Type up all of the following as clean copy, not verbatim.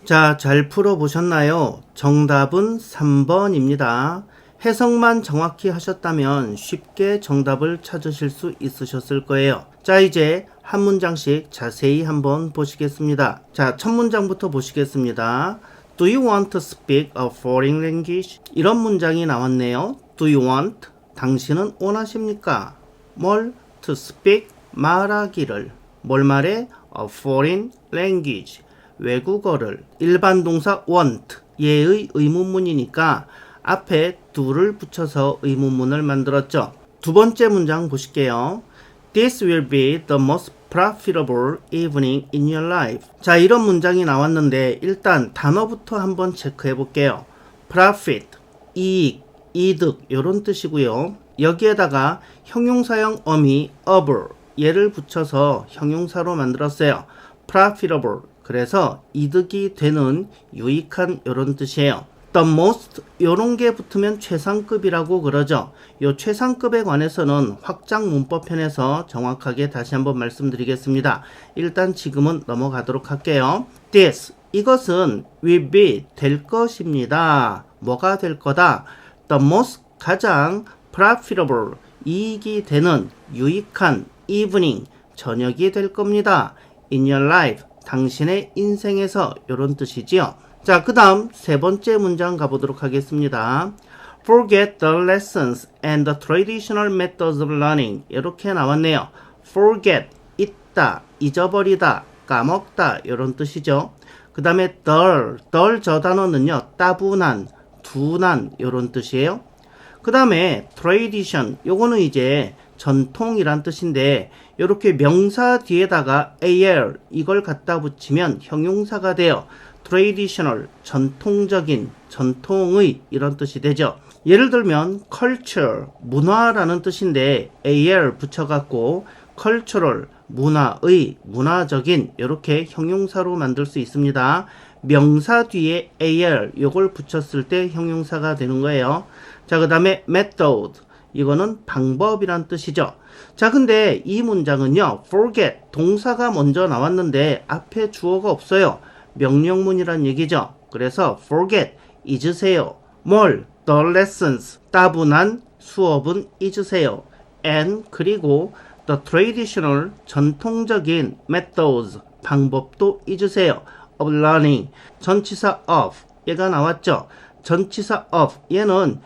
자, 잘 풀어보셨나요? 정답은 3번입니다. 해석만 정확히 하셨다면 쉽게 정답을 찾으실 수 있으셨을 거예요. 자, 이제 한 문장씩 자세히 한번 보시겠습니다. 자, 첫 문장부터 보시겠습니다. Do you want to speak a foreign language? 이런 문장이 나왔네요. Do you want? 당신은 원하십니까? 뭘? To speak? 말하기를. 뭘 말해? A foreign language. 외국어를. 일반 동사 want 얘의 의문문이니까 앞에 do를 붙여서 의문문을 만들었죠. 두 번째 문장 보실게요. This will be the most profitable evening in your life. 자, 이런 문장이 나왔는데 일단 단어부터 한번 체크해 볼게요. profit, 이익, 이득 이런 뜻이고요. 여기에다가 형용사형 어미 able 얘를 붙여서 형용사로 만들었어요. profitable 그래서 이득이 되는 유익한 이런 뜻이에요. The most 요런 게 붙으면 최상급이라고 그러죠. 요 최상급에 관해서는 확장 문법편에서 정확하게 다시 한번 말씀드리겠습니다. 일단 지금은 넘어가도록 할게요. This 이것은 will be 될 것입니다. 뭐가 될 거다? The most 가장 profitable 이익이 되는 유익한 evening 저녁이 될 겁니다. In your life 당신의 인생에서 이런 뜻이지요. 자, 그 다음 세 번째 문장 가보도록 하겠습니다. Forget the lessons and the traditional methods of learning. 이렇게 나왔네요. Forget, 잊다, 잊어버리다, 까먹다 이런 뜻이죠. 그 다음에 덜 저 단어는요. 따분한, 둔한 이런 뜻이에요. 그 다음에 tradition, 요거는 이제 전통이란 뜻인데 이렇게 명사 뒤에다가 AL 이걸 갖다 붙이면 형용사가 돼요. traditional, 전통적인, 전통의 이런 뜻이 되죠. 예를 들면 culture, 문화라는 뜻인데 AL 붙여갖고 cultural, 문화의, 문화적인 이렇게 형용사로 만들 수 있습니다. 명사 뒤에 AL 요걸 붙였을 때 형용사가 되는 거예요. 자, 그 다음에 method 이거는 방법이란 뜻이죠. 자, 근데 이 문장은요. forget 동사가 먼저 나왔는데 앞에 주어가 없어요. 명령문이란 얘기죠. 그래서 forget 잊으세요. 뭘? the lessons 따분한 수업은 잊으세요. and 그리고 the traditional 전통적인 methods 방법도 잊으세요. of learning 전치사 of 얘가 나왔죠. 전치사 of 얘는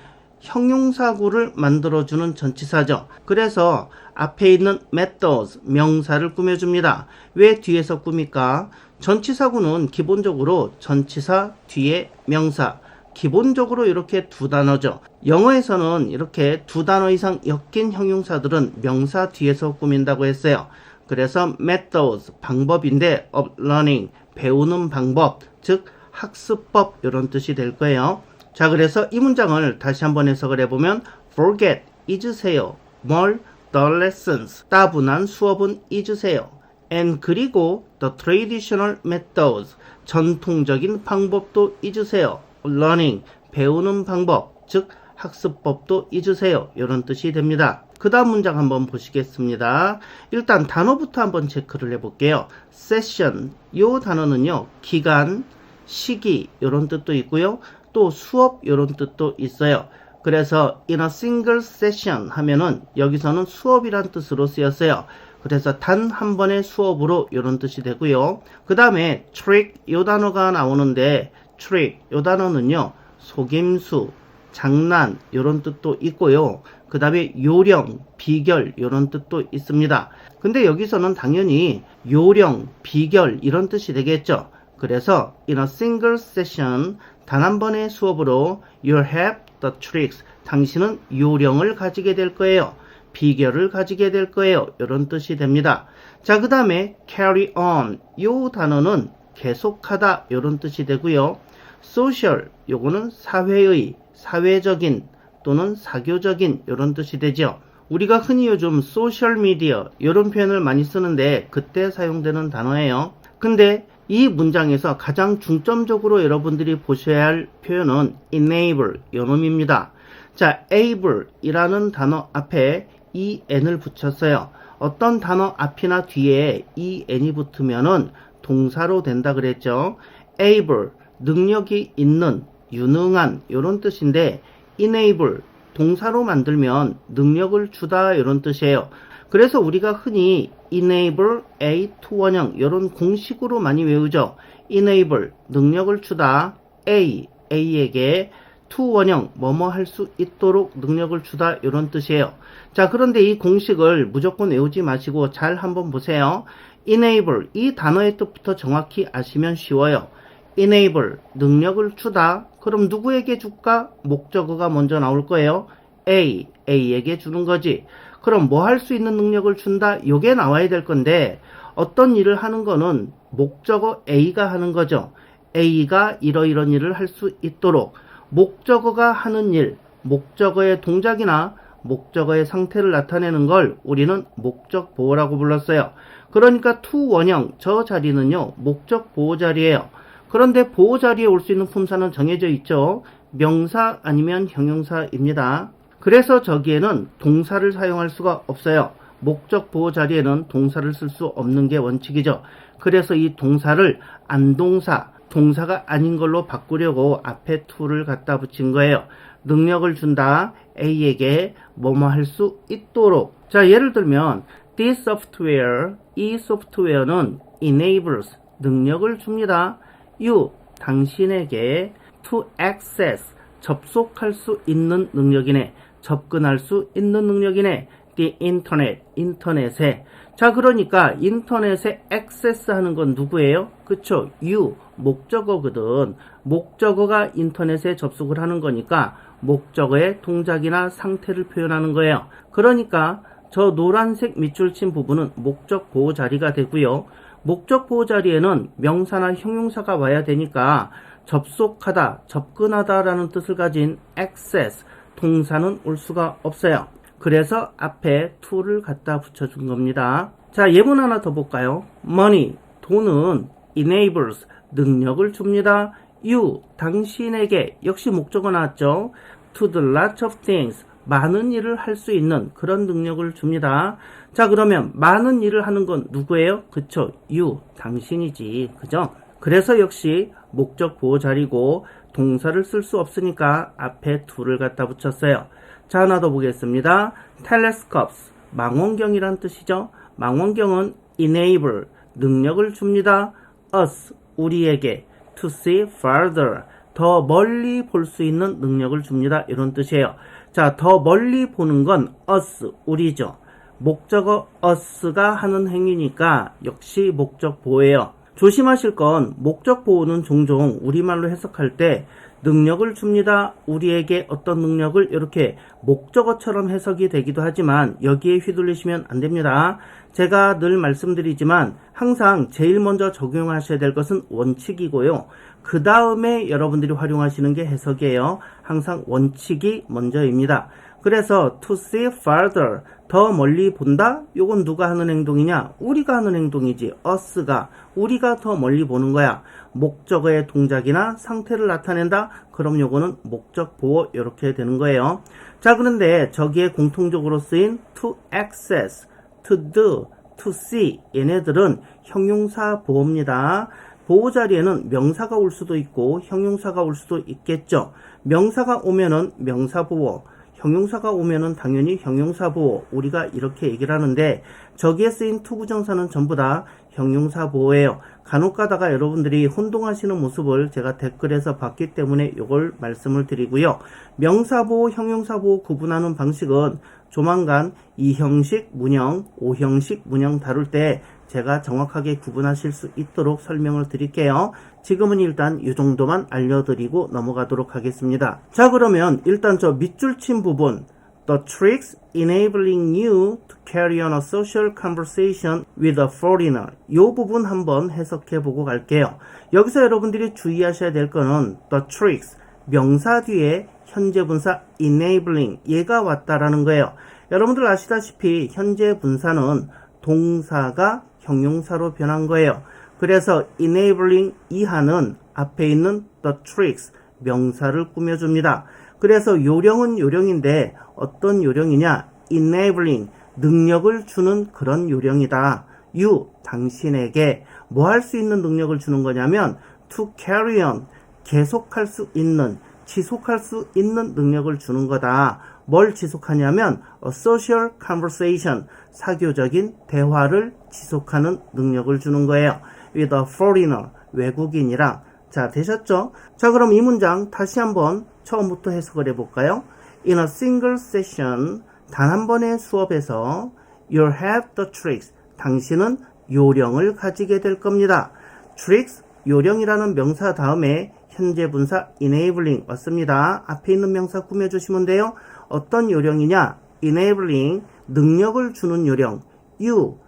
형용사구를 만들어주는 전치사죠. 그래서 앞에 있는 methods 명사를 꾸며줍니다. 왜 뒤에서 꾸밉니까? 전치사구는 기본적으로 전치사 뒤에 명사 기본적으로 이렇게 두 단어죠. 영어에서는 이렇게 두 단어 이상 엮인 형용사들은 명사 뒤에서 꾸민다고 했어요. 그래서 methods 방법인데 of learning 배우는 방법 즉 학습법 이런 뜻이 될 거예요. 자, 그래서 이 문장을 다시 한번 해석을 해보면 forget 잊으세요. 뭘? the lessons 따분한 수업은 잊으세요. and 그리고 the traditional methods 전통적인 방법도 잊으세요. learning 배우는 방법 즉 학습법도 잊으세요. 이런 뜻이 됩니다. 그 다음 문장 한번 보시겠습니다. 일단 단어부터 한번 체크를 해볼게요. session 이 단어는요 기간, 시기 이런 뜻도 있고요. 또 수업 이런 뜻도 있어요. 그래서 in a single session 하면은 여기서는 수업이란 뜻으로 쓰였어요. 그래서 단 한 번의 수업으로 이런 뜻이 되고요. 그 다음에 trick 이 단어가 나오는데 trick 이 단어는요 속임수, 장난 이런 뜻도 있고요. 그 다음에 요령, 비결 이런 뜻도 있습니다. 근데 여기서는 당연히 요령, 비결 이런 뜻이 되겠죠. 그래서 in a single session 단 한 번의 수업으로 you'll have the tricks 당신은 요령을 가지게 될 거예요. 비결을 가지게 될 거예요. 이런 뜻이 됩니다. 자, 그 다음에 carry on 이 단어는 계속하다 이런 뜻이 되고요. social 요거는 사회의, 사회적인 또는 사교적인 이런 뜻이 되죠. 우리가 흔히 요즘 소셜미디어 이런 표현을 많이 쓰는데 그때 사용되는 단어예요. 근데 이 문장에서 가장 중점적으로 여러분들이 보셔야 할 표현은 enable 요놈입니다. 자, able 이라는 단어 앞에 en을 붙였어요. 어떤 단어 앞이나 뒤에 en이 붙으면은 동사로 된다 그랬죠. able, 능력이 있는, 유능한 이런 뜻인데 enable, 동사로 만들면 능력을 주다 이런 뜻이에요. 그래서 우리가 흔히 enable A to 원형 이런 공식으로 많이 외우죠. enable, 능력을 주다, A에게 to 원형, 뭐뭐 할 수 있도록 능력을 주다 이런 뜻이에요. 자, 그런데 이 공식을 무조건 외우지 마시고 잘 한번 보세요. enable, 이 단어의 뜻부터 정확히 아시면 쉬워요. enable, 능력을 주다. 그럼 누구에게 줄까? 목적어가 먼저 나올 거예요. A에게 주는 거지. 그럼 뭐 할 수 있는 능력을 준다? 요게 나와야 될 건데 어떤 일을 하는 거는 목적어 A가 하는 거죠. A가 이러이런 일을 할 수 있도록 목적어가 하는 일, 목적어의 동작이나 목적어의 상태를 나타내는 걸 우리는 목적 보호라고 불렀어요. 그러니까 to 원형, 저 자리는요, 목적 보호 자리예요. 그런데 보호 자리에 올 수 있는 품사는 정해져 있죠. 명사 아니면 형용사입니다. 그래서 저기에는 동사를 사용할 수가 없어요. 목적 보호 자리에는 동사를 쓸 수 없는 게 원칙이죠. 그래서 이 동사를 안동사, 동사가 아닌 걸로 바꾸려고 앞에 to를 갖다 붙인 거예요. 능력을 준다, A에게 뭐뭐 할 수 있도록. 자, 예를 들면 this software, 이 소프트웨어는 enables, 능력을 줍니다. you, 당신에게 to access, 접속할 수 있는 능력이네. 접근할 수 있는 능력이네. the internet, 인터넷에. 자, 그러니까 인터넷에 access 하는 건 누구예요? 그쵸? you, 목적어거든. 목적어가 인터넷에 접속을 하는 거니까 목적어의 동작이나 상태를 표현하는 거예요. 그러니까 저 노란색 밑줄 친 부분은 목적 보호 자리가 되고요. 목적 보호 자리에는 명사나 형용사가 와야 되니까 접속하다, 접근하다 라는 뜻을 가진 access, 동사는 올 수가 없어요. 그래서 앞에 to를 갖다 붙여준 겁니다. 자, 예문 하나 더 볼까요? money, 돈은 enables, 능력을 줍니다. you, 당신에게, 역시 목적어 나왔죠. to do lots of things, 많은 일을 할 수 있는 그런 능력을 줍니다. 자, 그러면 많은 일을 하는 건 누구예요? 그쵸? you, 당신이지. 그죠? 그래서 역시 목적 보호 자리고 동사를 쓸 수 없으니까 앞에 to를 갖다 붙였어요. 자, 하나 더 보겠습니다. telescopes, 망원경이란 뜻이죠. 망원경은 enable, 능력을 줍니다. us, 우리에게 to see farther, 더 멀리 볼 수 있는 능력을 줍니다. 이런 뜻이에요. 자, 더 멀리 보는 건 us, 우리죠. 목적어 us가 하는 행위니까 역시 목적 보호예요. 조심하실 건 목적 보호는 종종 우리말로 해석할 때 능력을 줍니다. 우리에게 어떤 능력을 이렇게 목적어처럼 해석이 되기도 하지만 여기에 휘둘리시면 안 됩니다. 제가 늘 말씀드리지만 항상 제일 먼저 적용하셔야 될 것은 원칙이고요. 그 다음에 여러분들이 활용하시는 게 해석이에요. 항상 원칙이 먼저입니다. 그래서 to see farther, 더 멀리 본다? 요건 누가 하는 행동이냐? 우리가 하는 행동이지. us가, 우리가 더 멀리 보는 거야. 목적어의 동작이나 상태를 나타낸다? 그럼 요거는 목적 보호 이렇게 되는 거예요. 자, 그런데 저기에 공통적으로 쓰인 to access, to do, to see, 얘네들은 형용사 보호입니다. 보호 자리에는 명사가 올 수도 있고 형용사가 올 수도 있겠죠. 명사가 오면은 명사 보호, 형용사가 오면은 당연히 형용사 보호, 우리가 이렇게 얘기를 하는데 저기에 쓰인 to 부정사는 전부 다 형용사 보호예요. 간혹 가다가 여러분들이 혼동하시는 모습을 제가 댓글에서 봤기 때문에 이걸 말씀을 드리고요. 명사 보호, 형용사 보호 구분하는 방식은 조만간 2형식 문형, 5형식 문형 다룰 때 제가 정확하게 구분하실 수 있도록 설명을 드릴게요. 지금은 일단 이 정도만 알려드리고 넘어가도록 하겠습니다. 자, 그러면 일단 저 밑줄 친 부분 The tricks enabling you to carry on a social conversation with a foreigner, 이 부분 한번 해석해 보고 갈게요. 여기서 여러분들이 주의하셔야 될 거는 The tricks, 명사 뒤에 현재 분사 enabling, 얘가 왔다라는 거예요. 여러분들 아시다시피 현재 분사는 동사가 형용사로 변한 거예요. 그래서 enabling 이하는 앞에 있는 the tricks, 명사를 꾸며줍니다. 그래서 요령은 요령인데 어떤 요령이냐? enabling, 능력을 주는 그런 요령이다. you, 당신에게 뭐 할 수 있는 능력을 주는 거냐면 to carry on, 계속할 수 있는, 지속할 수 있는 능력을 주는 거다. 뭘 지속하냐면 a social conversation, 사교적인 대화를 지속하는 능력을 주는 거예요. with a foreigner, 외국인이랑. 자, 되셨죠? 자, 그럼 이 문장 다시 한번 처음부터 해석을 해볼까요? In a single session, 단 한 번의 수업에서 you'll have the tricks, 당신은 요령을 가지게 될 겁니다. tricks, 요령이라는 명사 다음에 현재 분사 enabling 왔습니다. 앞에 있는 명사 꾸며주시면 돼요. 어떤 요령이냐? enabling, 능력을 주는 요령. you,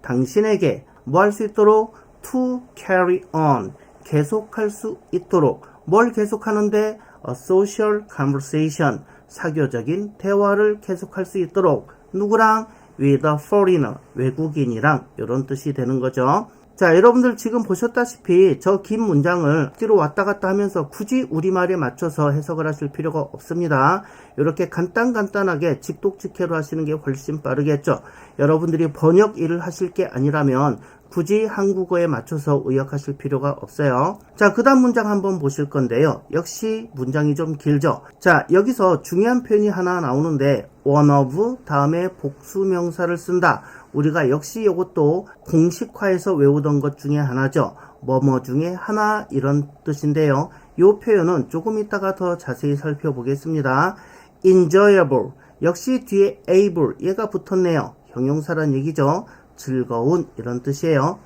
당신에게 뭐 할 수 있도록? to carry on, 계속할 수 있도록. 뭘 계속하는데? a social conversation, 사교적인 대화를 계속할 수 있도록. 누구랑? with a foreigner, 외국인이랑, 이런 뜻이 되는 거죠. 자, 여러분들 지금 보셨다시피 저 긴 문장을 뒤로 왔다 갔다 하면서 굳이 우리말에 맞춰서 해석을 하실 필요가 없습니다. 이렇게 간단하게 직독직해로 하시는 게 훨씬 빠르겠죠. 여러분들이 번역 일을 하실 게 아니라면 굳이 한국어에 맞춰서 의역하실 필요가 없어요. 자, 그 다음 문장 한번 보실 건데요. 역시 문장이 좀 길죠. 자, 여기서 중요한 표현이 하나 나오는데 one of 다음에 복수명사를 쓴다. 우리가 역시 이것도 공식화해서 외우던 것 중에 하나죠. 뭐뭐 중에 하나, 이런 뜻인데요. 이 표현은 조금 이따가 더 자세히 살펴보겠습니다. enjoyable, 역시 뒤에 able, 얘가 붙었네요. 형용사란 얘기죠. 즐거운, 이런 뜻이에요.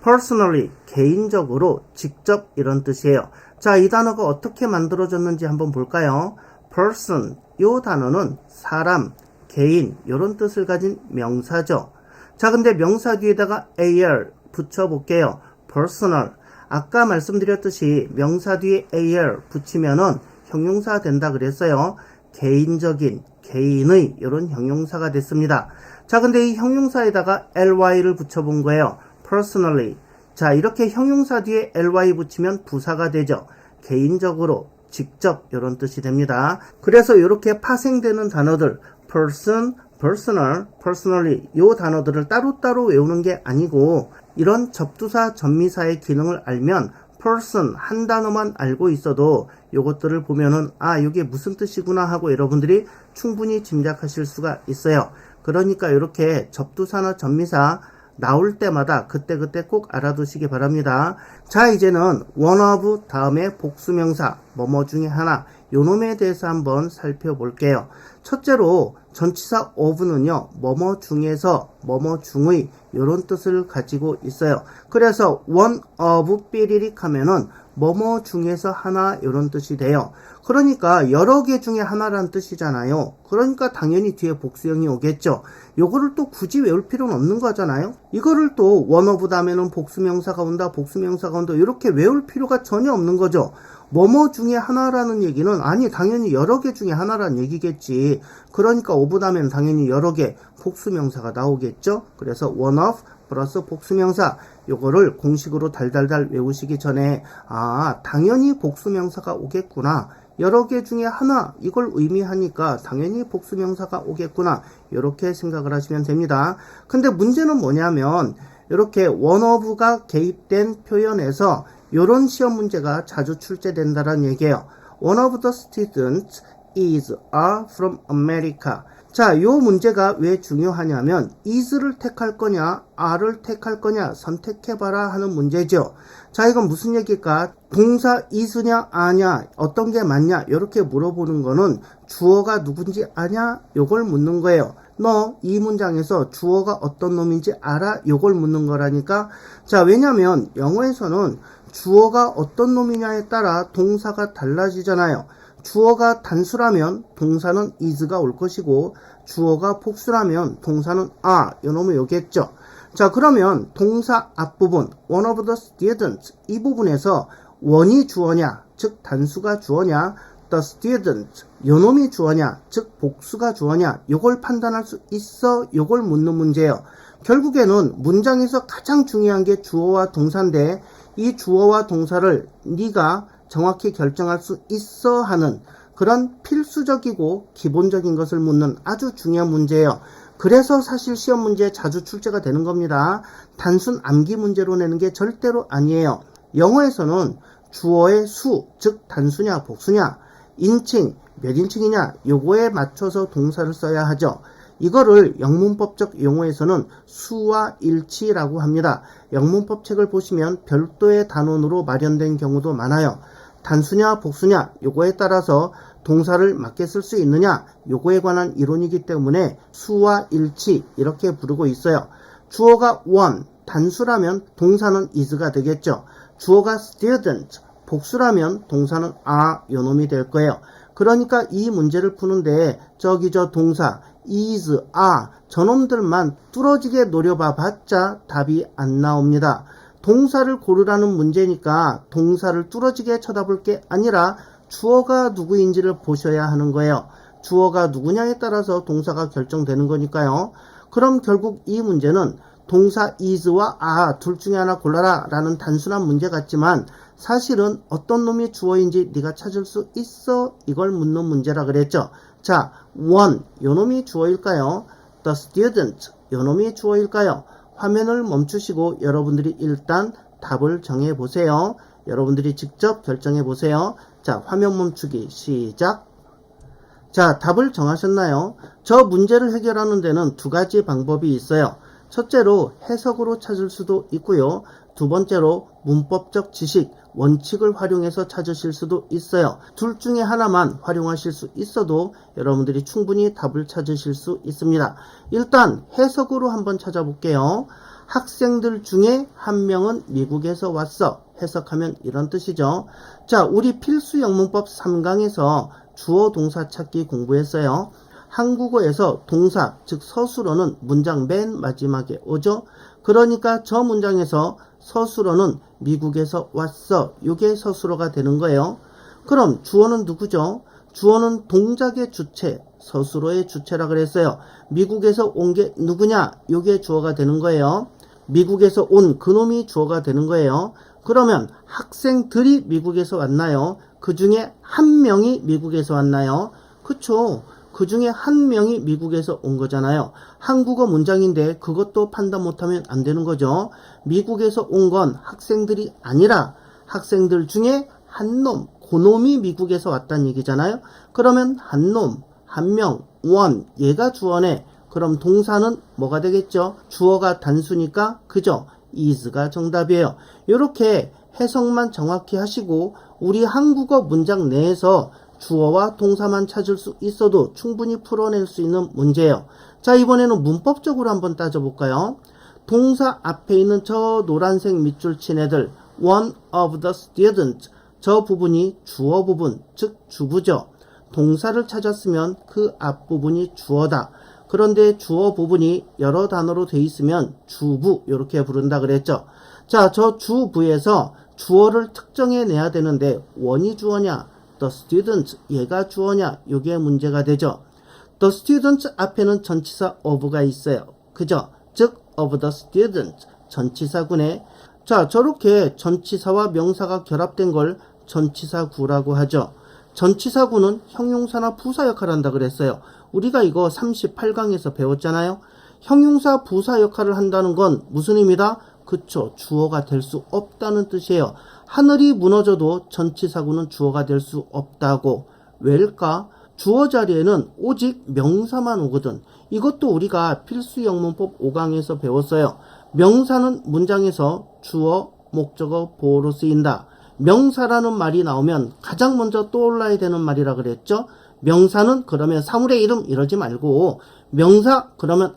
personally, 개인적으로, 직접, 이런 뜻이에요. 자, 이 단어가 어떻게 만들어졌는지 한번 볼까요? person, 이 단어는 사람, 개인, 이런 뜻을 가진 명사죠. 자, 근데 명사 뒤에다가 AR 붙여볼게요. personal. 아까 말씀드렸듯이 명사 뒤에 AR 붙이면은 형용사 된다 그랬어요. 개인적인, 개인의, 이런 형용사가 됐습니다. 자, 근데 이 형용사에다가 ly를 붙여본 거예요. personally. 자, 이렇게 형용사 뒤에 ly 붙이면 부사가 되죠. 개인적으로, 직접, 이런 뜻이 됩니다. 그래서 이렇게 파생되는 단어들, person, personal, personally, 요 단어들을 따로따로 외우는 게 아니고 이런 접두사, 전미사의 기능을 알면 person 한 단어만 알고 있어도 요것들을 보면은 아, 이게 무슨 뜻이구나 하고 여러분들이 충분히 짐작하실 수가 있어요. 그러니까 이렇게 접두사나 전미사 나올 때마다 그때그때 꼭 알아두시기 바랍니다. 자, 이제는 one of 다음에 복수명사 뭐뭐 중에 하나, 요놈에 대해서 한번 살펴볼게요. 첫째로 전치사 of는요, 뭐뭐 중에서, 뭐뭐 중의, 요런 뜻을 가지고 있어요. 그래서 one of 삐리릭 하면은 뭐뭐 중에서 하나, 요런 뜻이 돼요. 그러니까 여러 개 중에 하나라는 뜻이잖아요. 그러니까 당연히 뒤에 복수형이 오겠죠. 요거를 또 굳이 외울 필요는 없는 거잖아요. 이거를 또 one of 다음에는 복수명사가 온다, 복수명사가 온다, 이렇게 외울 필요가 전혀 없는 거죠. 뭐뭐 중에 하나라는 얘기는 아니 당연히 여러 개 중에 하나라는 얘기겠지. 그러니까 of 다음에는 당연히 여러 개 복수명사가 나오겠죠. 그래서 one of 플러스 복수명사, 요거를 공식으로 달달달 외우시기 전에 아, 당연히 복수명사가 오겠구나, 여러 개 중에 하나, 이걸 의미하니까 당연히 복수명사가 오겠구나, 이렇게 생각을 하시면 됩니다. 근데 문제는 뭐냐면 이렇게 one of가 개입된 표현에서 이런 시험 문제가 자주 출제된다는 얘기예요. One of the students are from America. 자, 요 문제가 왜 중요하냐면 is를 택할 거냐, are를 택할 거냐 선택해봐라 하는 문제죠. 자, 이건 무슨 얘기일까? 동사 is냐, a냐, 어떤 게 맞냐, 이렇게 물어보는 거는 주어가 누군지 아냐? 요걸 묻는 거예요. 너 이 문장에서 주어가 어떤 놈인지 알아? 요걸 묻는 거라니까. 자, 왜냐면 영어에서는 주어가 어떤 놈이냐에 따라 동사가 달라지잖아요. 주어가 단수라면 동사는 is가 올 것이고 주어가 복수라면 동사는 요놈은 오겠죠. 자, 그러면 동사 앞부분 one of the students, 이 부분에서 원이 주어냐, 즉 단수가 주어냐, the student, 요놈이 주어냐, 즉 복수가 주어냐, 요걸 판단할 수 있어? 요걸 묻는 문제예요. 결국에는 문장에서 가장 중요한 게 주어와 동사인데 이 주어와 동사를 네가 정확히 결정할 수 있어 하는 그런 필수적이고 기본적인 것을 묻는 아주 중요한 문제예요. 그래서 사실 시험 문제에 자주 출제가 되는 겁니다. 단순 암기 문제로 내는 게 절대로 아니에요. 영어에서는 주어의 수, 즉 단수냐 복수냐, 인칭, 몇 인칭이냐 요거에 맞춰서 동사를 써야 하죠. 이거를 영문법적 용어에서는 수와 일치라고 합니다. 영문법 책을 보시면 별도의 단원으로 마련된 경우도 많아요. 단수냐 복수냐 요거에 따라서 동사를 맞게 쓸 수 있느냐 요거에 관한 이론이기 때문에 수와 일치 이렇게 부르고 있어요. 주어가 one, 단수라면 동사는 is가 되겠죠. 주어가 student, 복수라면 동사는 are 요놈이 될 거예요. 그러니까 이 문제를 푸는데 저기 저 동사 is, are 저놈들만 뚫어지게 노려봐 봤자 답이 안 나옵니다. 동사를 고르라는 문제니까 동사를 뚫어지게 쳐다볼 게 아니라 주어가 누구인지를 보셔야 하는 거예요. 주어가 누구냐에 따라서 동사가 결정되는 거니까요. 그럼 결국 이 문제는 동사 is와 are 둘 중에 하나 골라라 라는 단순한 문제 같지만 사실은 어떤 놈이 주어인지 네가 찾을 수 있어? 이걸 묻는 문제라 그랬죠. 자, one 요놈이 주어일까요? The student 요놈이 주어일까요? 화면을 멈추시고 여러분들이 일단 답을 정해 보세요. 여러분들이 직접 결정해 보세요. 자, 화면 멈추기 시작. 자, 답을 정하셨나요? 저 문제를 해결하는 데는 두 가지 방법이 있어요. 첫째로 해석으로 찾을 수도 있고요. 두 번째로 문법적 지식, 원칙을 활용해서 찾으실 수도 있어요. 둘 중에 하나만 활용하실 수 있어도 여러분들이 충분히 답을 찾으실 수 있습니다. 일단 해석으로 한번 찾아볼게요. 학생들 중에 한 명은 미국에서 왔어. 해석하면 이런 뜻이죠. 자, 우리 필수 영문법 3강에서 주어 동사 찾기 공부했어요. 한국어에서 동사, 즉 서술어는 문장 맨 마지막에 오죠. 그러니까 저 문장에서 서술어는 미국에서 왔어. 이게 서술어가 되는 거예요. 그럼 주어는 누구죠? 주어는 동작의 주체, 서술어의 주체라 그랬어요. 미국에서 온 게 누구냐? 이게 주어가 되는 거예요. 미국에서 온 그놈이 주어가 되는 거예요. 그러면 학생들이 미국에서 왔나요? 그 중에 한 명이 미국에서 왔나요? 그쵸? 그 중에 한 명이 미국에서 온 거잖아요. 한국어 문장인데 그것도 판단 못하면 안 되는 거죠. 미국에서 온 건 학생들이 아니라 학생들 중에 한 놈, 그놈이 미국에서 왔다는 얘기잖아요. 그러면 한 놈, 한 명, one, 얘가 주어네. 그럼 동사는 뭐가 되겠죠? 주어가 단수니까 그죠? is가 정답이에요. 이렇게 해석만 정확히 하시고 우리 한국어 문장 내에서 주어와 동사만 찾을 수 있어도 충분히 풀어낼 수 있는 문제예요. 자, 이번에는 문법적으로 한번 따져볼까요? 동사 앞에 있는 저 노란색 밑줄 친 애들 one of the students 저 부분이 주어 부분, 즉 주부죠. 동사를 찾았으면 그 앞부분이 주어다. 그런데 주어 부분이 여러 단어로 돼 있으면 주부 이렇게 부른다 그랬죠. 자, 저 주부에서 주어를 특정해 내야 되는데 원이 주어냐? The student 얘가 주어냐? 이게 문제가 되죠. The student 앞에는 전치사 of가 있어요. 그죠? 즉 of the student 전치사구네. 자, 저렇게 전치사와 명사가 결합된 걸 전치사구라고 하죠. 전치사구는 형용사나 부사 역할을 한다 그랬어요. 우리가 이거 38강에서 배웠잖아요. 형용사 부사 역할을 한다는 건 무슨 의미다? 그쵸, 주어가 될 수 없다는 뜻이에요. 하늘이 무너져도 전치사구는 주어가 될 수 없다고. 왜일까? 주어 자리에는 오직 명사만 오거든. 이것도 우리가 필수 영문법 5강에서 배웠어요. 명사는 문장에서 주어, 목적어, 보어로 쓰인다. 명사라는 말이 나오면 가장 먼저 떠올라야 되는 말이라 그랬죠. 명사는 그러면 사물의 이름 이러지 말고 명사 그러면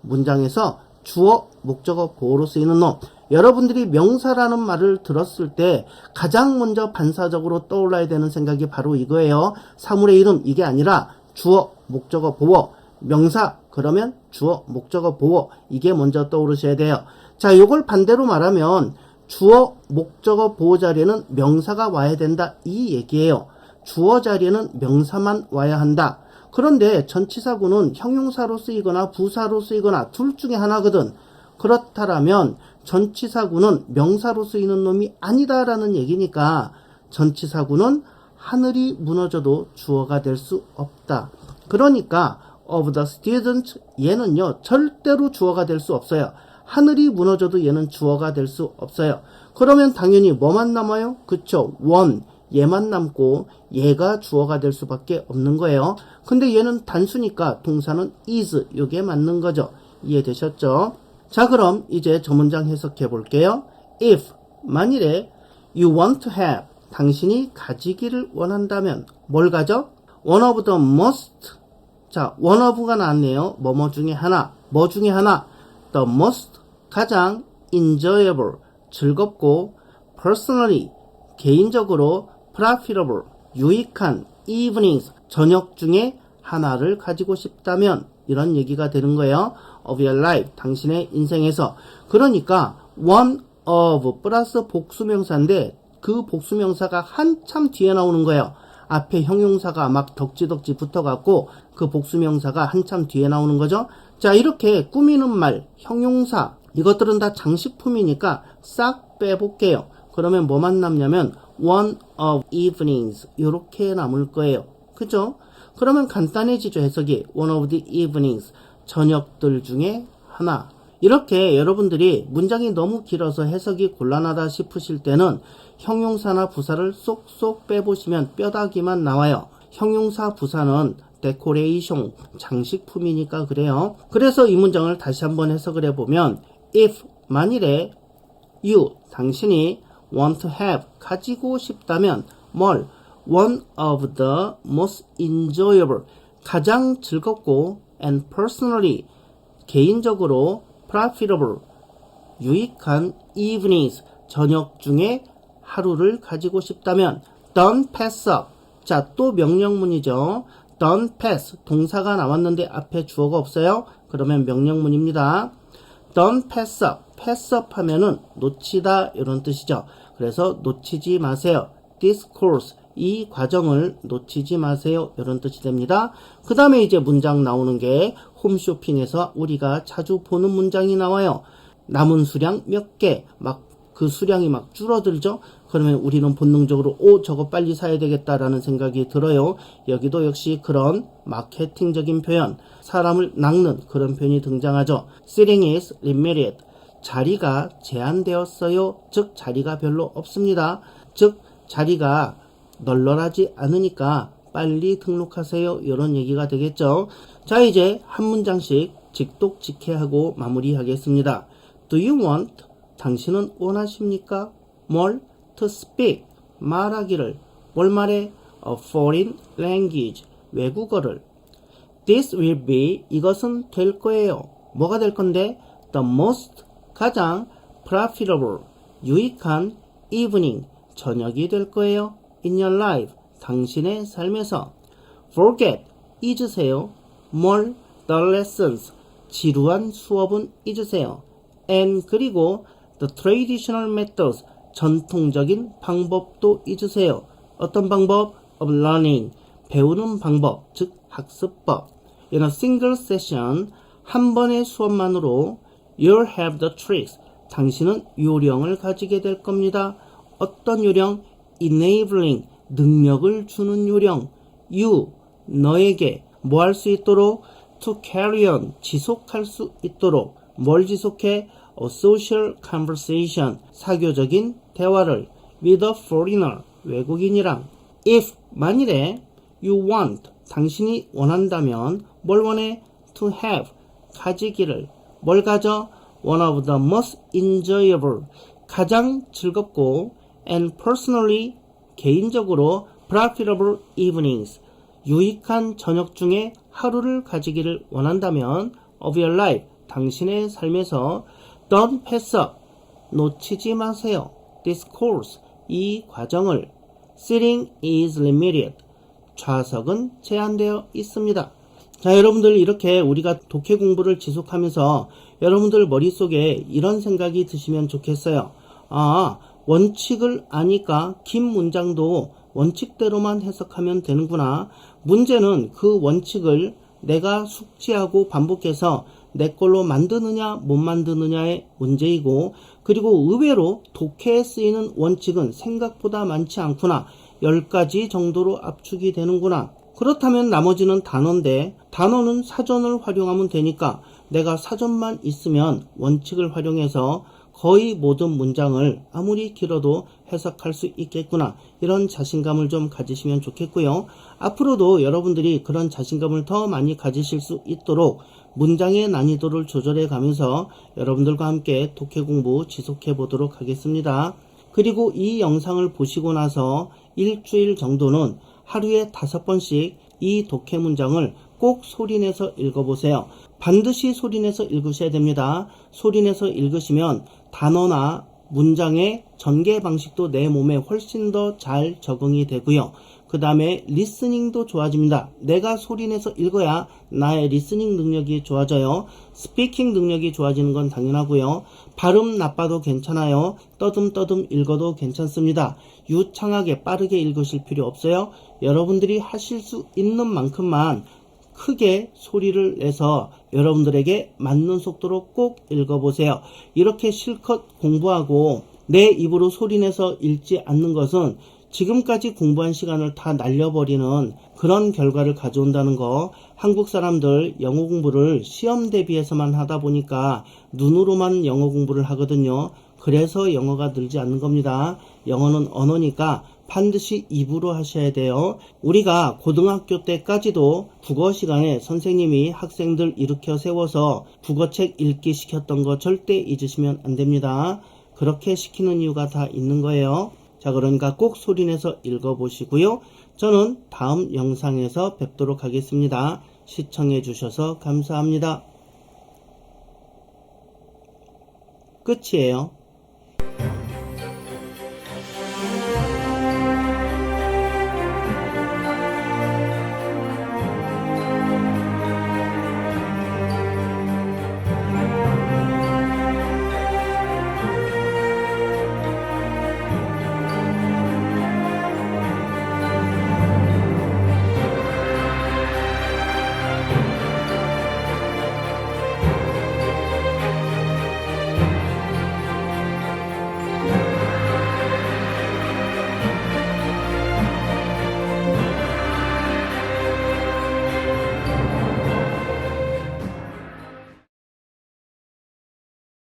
문장에서 주어, 목적어, 보어로 쓰이는 놈. 여러분들이 명사라는 말을 들었을 때 가장 먼저 반사적으로 떠올라야 되는 생각이 바로 이거예요. 사물의 이름 이게 아니라 주어, 목적어, 보어. 명사 그러면 주어, 목적어, 보어. 이게 먼저 떠오르셔야 돼요. 자, 요걸 반대로 말하면 주어, 목적어, 보어 자리에는 명사가 와야 된다 이 얘기예요. 주어 자리에는 명사만 와야 한다. 그런데 전치사구는 형용사로 쓰이거나 부사로 쓰이거나 둘 중에 하나거든. 그렇다면 전치사구는 명사로 쓰이는 놈이 아니다라는 얘기니까 전치사구는 하늘이 무너져도 주어가 될 수 없다. 그러니까 of the student 얘는요 절대로 주어가 될 수 없어요. 하늘이 무너져도 얘는 주어가 될 수 없어요. 그러면 당연히 뭐만 남아요? 그쵸? one, 얘만 남고 얘가 주어가 될 수밖에 없는 거예요. 근데 얘는 단수니까 동사는 is, 요게 맞는 거죠. 이해되셨죠? 자, 그럼 이제 저 문장 해석해 볼게요. If, 만일에 you want to have, 당신이 가지기를 원한다면 뭘 가져? One of the most, 자, one of가 나왔네요. 뭐뭐 중에 하나, 뭐 중에 하나, the most, 가장 enjoyable, 즐겁고 personally, 개인적으로 profitable, 유익한 evenings, 저녁 중에 하나를 가지고 싶다면 이런 얘기가 되는 거예요. of your life, 당신의 인생에서. 그러니까 one of 플러스 복수명사인데 그 복수명사가 한참 뒤에 나오는 거예요. 앞에 형용사가 막 덕지덕지 붙어갖고 그 복수명사가 한참 뒤에 나오는 거죠. 자, 이렇게 꾸미는 말, 형용사, 이것들은 다 장식품이니까 싹 빼볼게요. 그러면 뭐만 남냐면 one of evenings 이렇게 남을 거예요. 그죠? 그러면 간단해지죠. 해석이 one of the evenings, 저녁들 중에 하나. 이렇게 여러분들이 문장이 너무 길어서 해석이 곤란하다 싶으실 때는 형용사나 부사를 쏙쏙 빼보시면 뼈다귀만 나와요. 형용사 부사는 데코레이션, 장식품이니까 그래요. 그래서 이 문장을 다시 한번 해석을 해보면 if, 만일에 you, 당신이 want to have, 가지고 싶다면 뭘? one of the most enjoyable, 가장 즐겁고 and personally, 개인적으로 profitable, 유익한 evenings, 저녁 중에 하루를 가지고 싶다면 don't pass up. 자, 또 명령문이죠. don't pass, 동사가 나왔는데 앞에 주어가 없어요. 그러면 명령문입니다. don't pass up, pass up 하면은 놓치다 이런 뜻이죠. 그래서 놓치지 마세요. this course, 이 과정을 놓치지 마세요 이런 뜻이 됩니다. 그 다음에 이제 문장 나오는 게 홈쇼핑에서 우리가 자주 보는 문장이 나와요. 남은 수량 몇 개, 막 그 수량이 막 줄어들죠. 그러면 우리는 본능적으로 저거 빨리 사야 되겠다라는 생각이 들어요. 여기도 역시 그런 마케팅적인 표현, 사람을 낚는 그런 표현이 등장하죠. Seating is limited, 자리가 제한되었어요. 즉 자리가 별로 없습니다. 즉 자리가 널널하지 않으니까 빨리 등록하세요. 이런 얘기가 되겠죠. 자, 이제 한 문장씩 직독직해하고 마무리하겠습니다. Do you want? 당신은 원하십니까? 뭘? To speak, 말하기를. 뭘 말해? A foreign language, 외국어를. This will be, 이것은 될 거예요. 뭐가 될 건데? The most, 가장 profitable, 유익한 evening, 저녁이 될 거예요. In your life, 당신의 삶에서. Forget, 잊으세요. 뭘? The lessons, 지루한 수업은 잊으세요. And, 그리고 the traditional methods, 전통적인 방법도 잊으세요. 어떤 방법? Of learning, 배우는 방법, 즉 학습법. In a single session, 한 번의 수업만으로 you'll have the tricks, 당신은 요령을 가지게 될 겁니다. 어떤 요령? Enabling, 능력을 주는 요령. You, 너에게 뭐 할 수 있도록? To carry on, 지속할 수 있도록. 뭘 지속해? A social conversation, 사교적인 대화를. With a foreigner, 외국인이랑. If, 만일에 you want, 당신이 원한다면 뭘 원해? To have, 가지기를. 뭘 가져? One of the most enjoyable, 가장 즐겁고 and personally, 개인적으로 profitable evenings, 유익한 저녁 중에 하루를 가지기를 원한다면 of your life, 당신의 삶에서 don't pass up, 놓치지 마세요. this course, 이 과정을. Seating is limited, 좌석은 제한되어 있습니다. 자, 여러분들 이렇게 우리가 독해 공부를 지속하면서 여러분들 머릿속에 이런 생각이 드시면 좋겠어요. 아, 원칙을 아니까 긴 문장도 원칙대로만 해석하면 되는구나. 문제는 그 원칙을 내가 숙지하고 반복해서 내 걸로 만드느냐 못 만드느냐의 문제이고, 그리고 의외로 독해에 쓰이는 원칙은 생각보다 많지 않구나. 10가지 정도로 압축이 되는구나. 그렇다면 나머지는 단어인데 단어는 사전을 활용하면 되니까 내가 사전만 있으면 원칙을 활용해서 거의 모든 문장을 아무리 길어도 해석할 수 있겠구나, 이런 자신감을 좀 가지시면 좋겠고요. 앞으로도 여러분들이 그런 자신감을 더 많이 가지실 수 있도록 문장의 난이도를 조절해 가면서 여러분들과 함께 독해 공부 지속해 보도록 하겠습니다. 그리고 이 영상을 보시고 나서 일주일 정도는 하루에 5번씩 이 독해 문장을 꼭 소리내서 읽어보세요. 반드시 소리내서 읽으셔야 됩니다. 소리내서 읽으시면 단어나 문장의 전개 방식도 내 몸에 훨씬 더 잘 적응이 되고요. 그 다음에 리스닝도 좋아집니다. 내가 소리내서 읽어야 나의 리스닝 능력이 좋아져요. 스피킹 능력이 좋아지는 건 당연하고요. 발음 나빠도 괜찮아요. 떠듬떠듬 읽어도 괜찮습니다. 유창하게 빠르게 읽으실 필요 없어요. 여러분들이 하실 수 있는 만큼만 크게 소리를 내서 여러분들에게 맞는 속도로 꼭 읽어보세요. 이렇게 실컷 공부하고 내 입으로 소리내서 읽지 않는 것은 지금까지 공부한 시간을 다 날려버리는 그런 결과를 가져온다는 거. 한국 사람들 영어 공부를 시험 대비해서만 하다 보니까 눈으로만 영어 공부를 하거든요. 그래서 영어가 늘지 않는 겁니다. 영어는 언어니까 반드시 입으로 하셔야 돼요. 우리가 고등학교 때까지도 국어 시간에 선생님이 학생들 일으켜 세워서 국어책 읽기 시켰던 거 절대 잊으시면 안 됩니다. 그렇게 시키는 이유가 다 있는 거예요. 자, 그러니까 꼭 소리내서 읽어보시고요. 저는 다음 영상에서 뵙도록 하겠습니다. 시청해 주셔서 감사합니다. 끝이에요.